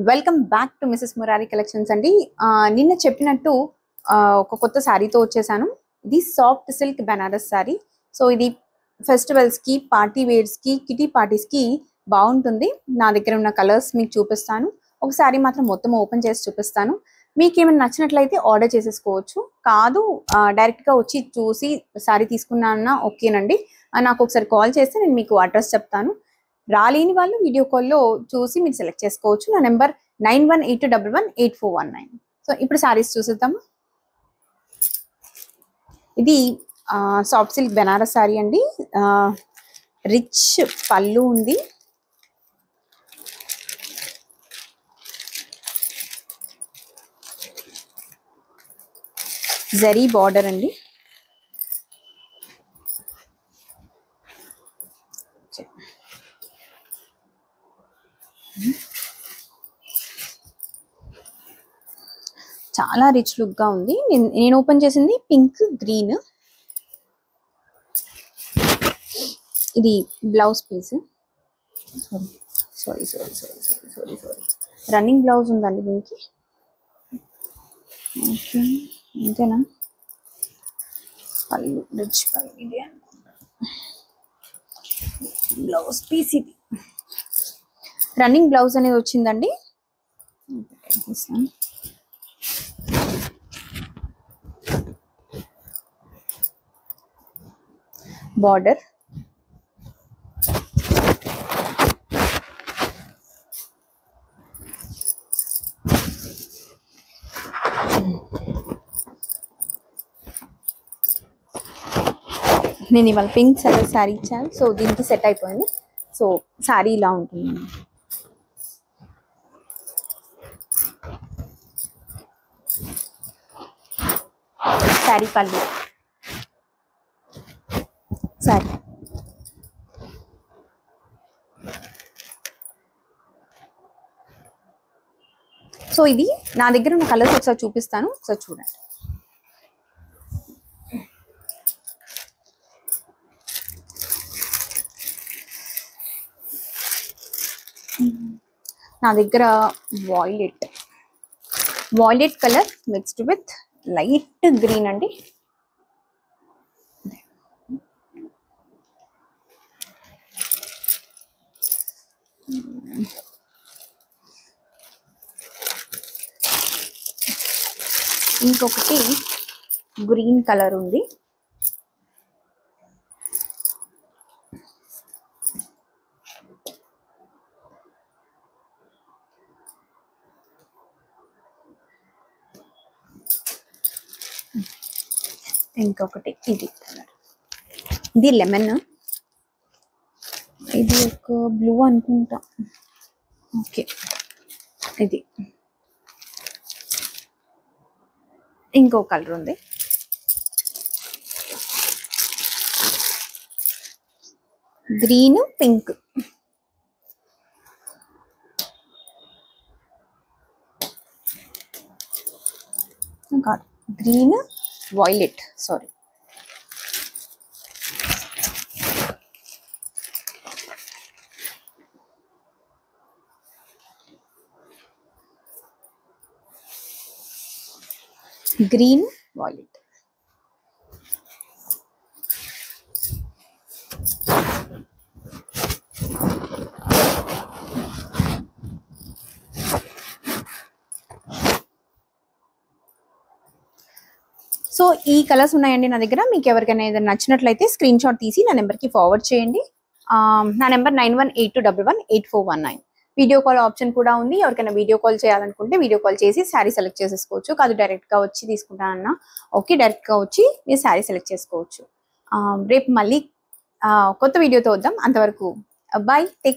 Welcome back to Mrs Murari collections అండి. నిన్న చెప్పినట్టు ఒక కొత్త శారీతో వచ్చేసాను. ఇది soft silk Banaras sari. So ఇది ఫెస్టివల్స్ కి, పార్టీ వేర్స్ కి, కిటీ పార్టీస్ కి బాగుంటుంది. నా దగ్గర ఉన్న కలర్స్ మీకు చూపిస్తాను. ఒక శారీ మాత్రం మొత్తం ఓపెన్ చేసి చూపిస్తాను. మీకు ఏమైనా నచ్చినట్లయితే ఆర్డర్ చేసేసుకోవచ్చు. కాదు డైరెక్ట్ గా వచ్చి చూసి శారీ తీసుకున్నా ఓకేనండి. నాకు ఒకసారి కాల్ చేస్తే నేను మీకు అడ్రస్ చెప్తాను. రాలేని వాళ్ళు వీడియో కాల్లో చూసి మీరు సెలెక్ట్ చేసుకోవచ్చు. నా నెంబర్ 9182118419. సో ఇప్పుడు సారీస్ చూసేద్దాము. ఇది సాఫ్ట్ సిల్క్ బెనారస్ సారీ అండి. రిచ్ పళ్ళు ఉంది. జరీ బార్డర్ అండి. చాలా రిచ్ లుక్ గా ఉంది. నేను ఓపెన్ చేసింది పింక్ గ్రీన్. ఇది blouse piece. Sari running blouse ఉందండి దీనికి. ఓకే అంతేనా? పళ్ళు రిచ్ పళ్ళు. ఇది బ్లౌజ్ పీస్. ఇది రన్నింగ్ బ్లౌజ్ అనేది వచ్చిందండి. బార్డర్ నేను ఇవాళ పింక్ కలర్ శారీ ఇచ్చాను. సో దీనికి సెట్ అయిపోయింది. సో శారీ ఇలా ఉంటుంది. శారీ పళ్ళు, శారీ సో ఇది నా దగ్గర ఉన్న కలర్స్ ఒకసారి చూపిస్తాను, ఒకసారి చూడండి. నా దగ్గర violet colour mixed with light green అండి. ఇంకొకటి గ్రీన్ కలర్ ఉంది. ఇంకొకటి ఇది కలర్. ఇది లెమన్. ఇది ఒక బ్లూ అనుకుంటా. ఓకే ఇది ఇంకో కలర్ ఉంది. Green pink. కాదు, green violet. Sorry, green violet. So ఈ కలర్స్ ఉన్నాయండి నా దగ్గర. మీకు ఎవరికైనా ఏదైనా నచ్చినట్లయితే స్క్రీన్ షాట్ తీసి నా నెంబర్కి ఫార్వర్డ్ చేయండి. నా నెంబర్ 9182118419. వీడియో కాల్ ఆప్షన్ కూడా ఉంది. ఎవరికైనా వీడియో కాల్ చేయాలనుకుంటే వీడియో కాల్ చేసి శారీ సెలెక్ట్ చేసేసుకోవచ్చు. కాదు డైరెక్ట్ గా వచ్చి తీసుకుంటానన్నా ఓకే, డైరెక్ట్ గా వచ్చి మీరు శారీ సెలెక్ట్ చేసుకోవచ్చు. రేపు మళ్ళీ కొత్త వీడియోతో వద్దాం. అంతవరకు బాయ్, టేక్ కేర్.